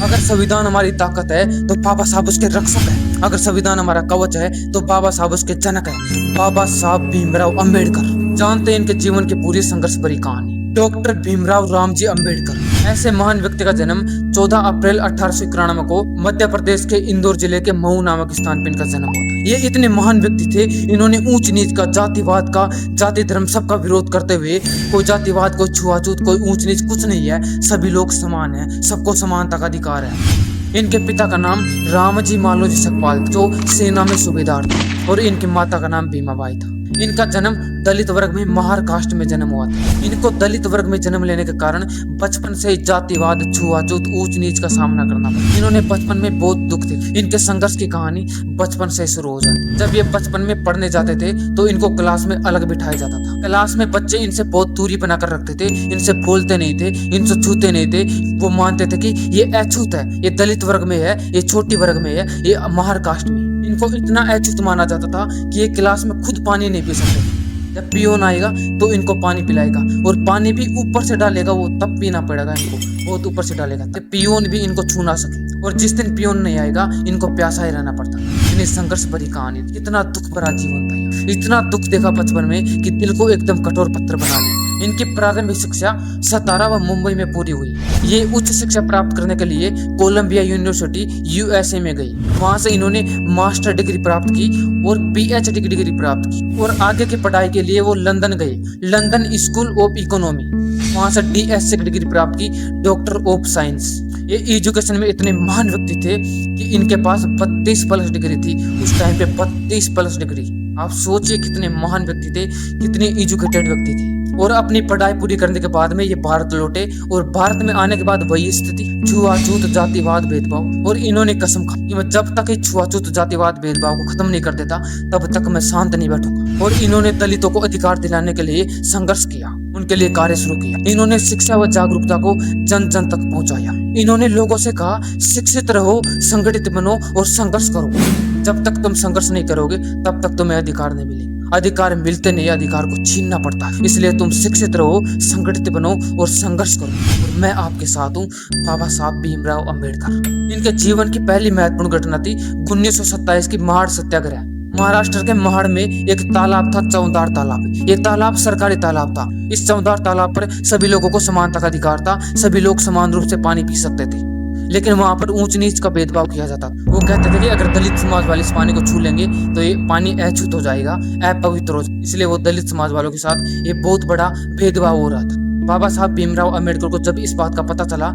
अगर संविधान हमारी ताकत है तो बाबा साहब उसके रक्षक है। अगर संविधान हमारा कवच है तो बाबा साहब उसके जनक है। बाबा साहब भीमराव अंबेडकर। जानते हैं इनके जीवन की पूरी संघर्ष भरी कहानी। डॉक्टर भीमराव रामजी अंबेडकर। ऐसे महान व्यक्ति का जन्म 14 अप्रैल 1891 को मध्य प्रदेश के इंदौर जिले के मऊ नामक स्थान पर इनका जन्म होता है। ये इतने महान व्यक्ति थे, इन्होंने ऊंच नीच का, जातिवाद का, जाति धर्म सबका विरोध करते हुए, कोई जातिवाद, कोई छुआछूत, कोई ऊंच नीच कुछ नहीं है, सभी लोग समान है, सबको समानता का अधिकार है। इनके पिता का नाम रामजी मालोजी सकपाल जो सेना में सूबेदार थे और इनकी माता का नाम भीमाबाई था। इनका जन्म दलित वर्ग में महार कास्ट में जन्म हुआ था। इनको दलित वर्ग में जन्म लेने के कारण बचपन से जातिवाद, छुआछूत, ऊंच नीच का सामना करना पड़ा। इन्होंने बचपन में बहुत दुख देखे। इनके संघर्ष की कहानी बचपन से शुरू हो जाती। जब ये बचपन में पढ़ने जाते थे तो इनको क्लास में अलग बिठाया जाता था। क्लास में बच्चे इनसे बहुत दूरी बनाकर रखते थे, इनसे बोलते नहीं थे, इनसे छूते नहीं थे। वो मानते थे कि ये अछूत है, ये दलित वर्ग में है, ये छोटी वर्ग में है, ये महार कास्ट में। इनको इतना अछूत माना जाता था कि ये क्लास में खुद पानी नहीं पी सकते। जब पियोन आएगा तो इनको पानी पिलाएगा और पानी भी ऊपर से डालेगा, वो तब पीना पड़ेगा इनको, बहुत ऊपर से डालेगा तो पियोन भी इनको छू ना सके। और जिस दिन पियोन नहीं आएगा इनको प्यासा ही रहना पड़ता। इतनी संघर्ष भरी कहानी, कितना दुख भरा जीवन था। इतना दुख देखा बचपन में कि दिल को एकदम कठोर पत्थर बना लिया। इनकी प्रारंभिक शिक्षा सतारा व मुंबई में पूरी हुई। ये उच्च शिक्षा प्राप्त करने के लिए कोलंबिया यूनिवर्सिटी USA में गई। वहां से इन्होंने मास्टर डिग्री प्राप्त की और PhD की डिग्री प्राप्त की और आगे की पढ़ाई के लिए वो लंदन गए, लंदन स्कूल ऑफ इकोनॉमी। वहां से DSc की डिग्री प्राप्त की, डॉक्टर ऑफ साइंस। ये एजुकेशन में इतने महान व्यक्ति थे कि इनके पास 32 प्लस डिग्री थी। उस टाइम पे 32 प्लस डिग्री, आप सोचिए कितने महान व्यक्ति थे, कितने एजुकेटेड व्यक्ति थे। और अपनी पढ़ाई पूरी करने के बाद में ये भारत लौटे और भारत में आने के बाद वही स्थिति, छुआछूत, जातिवाद, भेदभाव। और इन्होंने कसम खाई कि मैं जब तक छुआछूत, जातिवाद, भेदभाव को खत्म नहीं कर देता तब तक मैं शांत नहीं बैठूंगा। और इन्होंने दलितों को अधिकार दिलाने के लिए संघर्ष किया, उनके लिए कार्य शुरू किया। इन्होंने शिक्षा व जागरूकता को जन जन तक पहुंचाया। इन्होंने लोगों से कहा, शिक्षित रहो, संगठित बनो और संघर्ष करो। जब तक तुम संघर्ष नहीं करोगे तब तक तुम्हें अधिकार नहीं मिलेगा। अधिकार मिलते नहीं, अधिकार को छीनना पड़ता है। इसलिए तुम शिक्षित रहो, संगठित बनो और संघर्ष करो। और मैं आपके साथ हूँ, बाबा साहब भीमराव अंबेडकर। इनके जीवन की पहली महत्वपूर्ण घटना थी 1927 की महाड़ सत्याग्रह। महाराष्ट्र के महाड़ में एक तालाब था, चौंदार तालाब। ये तालाब सरकारी तालाब था। इस चौंदार तालाब पर सभी लोगों को समानता का अधिकार था, सभी लोग समान रूप से पानी पी सकते थे। लेकिन वहां पर ऊंच नीच का भेदभाव किया जाता था। वो कहते थे कि अगर दलित समाज वाले इस पानी को छू लेंगे तो ये पानी अछूत हो जाएगा, अपवित्र हो जाएगा। इसलिए वो दलित समाज वालों के साथ ये बहुत बड़ा भेदभाव हो रहा था। बाबा साहब भीमराव अंबेडकर को जब इस बात का पता चला,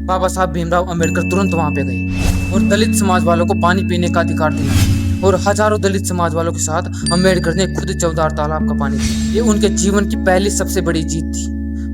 बाबा साहब भीमराव अंबेडकर तुरंत वहां पे गए और दलित समाज वालों को पानी पीने का अधिकार दिलाया। और हजारों दलित समाज वालों के साथ अंबेडकर ने खुद चौदार तालाब का पानी पिया। ये उनके जीवन की पहली सबसे बड़ी जीत थी,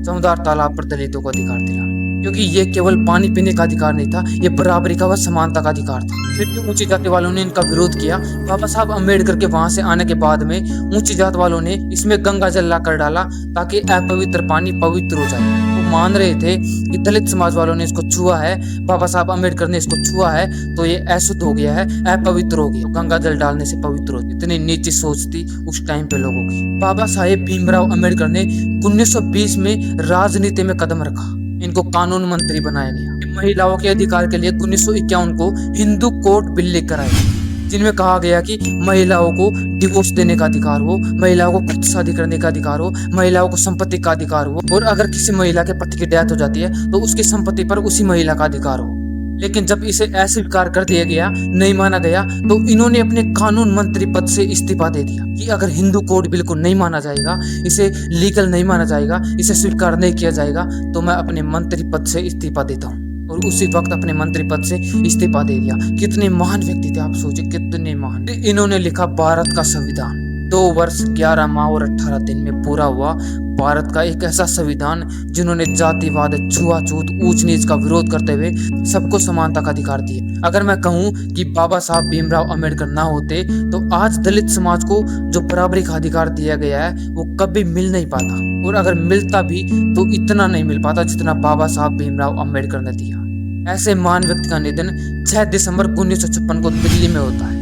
चौदार तालाब पर दलितों को अधिकार दिलाना। क्योंकि ये केवल पानी पीने का अधिकार नहीं था, ये बराबरी का व समानता का अधिकार था। फिर भी ऊंची जाति वालों ने इनका विरोध किया। बाबा साहब अंबेडकर के वहां से आने के बाद में ऊंची जात वालों ने इसमें गंगा जल ला कर डाला ताकि अपवित्र पानी पवित्र हो जाए। वो मान रहे थे कि दलित समाज वालों ने इसको छुआ है, बाबा साहब अंबेडकर ने इसको छुआ है तो ये अशुद्ध हो गया है, अपवित्र हो गया, तो गंगा जल डालने से पवित्र हो। इतनी नीची सोच थी उस टाइम पे लोगों की। बाबा साहेब भीमराव अंबेडकर ने 1920 में राजनीति में कदम रखा। इनको कानून मंत्री बनाया गया। महिलाओं के अधिकार के लिए 1951 को हिंदू कोर्ट बिल लेकर आए, जिनमें कहा गया कि महिलाओं को डिवोर्स देने का अधिकार हो, महिलाओं को खुद शादी करने का अधिकार हो, महिलाओं को संपत्ति का अधिकार हो, और अगर किसी महिला के पति की डेथ हो जाती है तो उसकी संपत्ति पर उसी महिला का अधिकार हो। लेकिन जब इसे अस्वीकार कर दिया गया, नहीं माना गया, तो इन्होंने अपने कानून मंत्री पद से इस्तीफा दे दिया कि अगर हिंदू कोड बिल को नहीं माना जाएगा, इसे लीगल नहीं माना जाएगा, इसे स्वीकार नहीं किया जाएगा, तो मैं अपने मंत्री पद से इस्तीफा देता हूँ। और उसी वक्त अपने मंत्री पद से इस्तीफा दे दिया। कितने महान व्यक्ति थे, आप सोचिए कितने महान। इन्होंने लिखा भारत का संविधान। 2 वर्ष 11 माह और 18 दिन में पूरा हुआ भारत का एक ऐसा संविधान जिन्होंने जातिवाद, छुआछूत, ऊंच नीच का विरोध करते हुए सबको समानता का अधिकार दिए। अगर मैं कहूँ कि बाबा साहब भीमराव अंबेडकर ना होते तो आज दलित समाज को जो बराबरी का अधिकार दिया गया है वो कभी मिल नहीं पाता, और अगर मिलता भी तो इतना नहीं मिल पाता जितना बाबा साहब भीमराव अंबेडकर ने दिया। ऐसे महान व्यक्ति का निधन 6 दिसंबर 1956 को दिल्ली में होता है।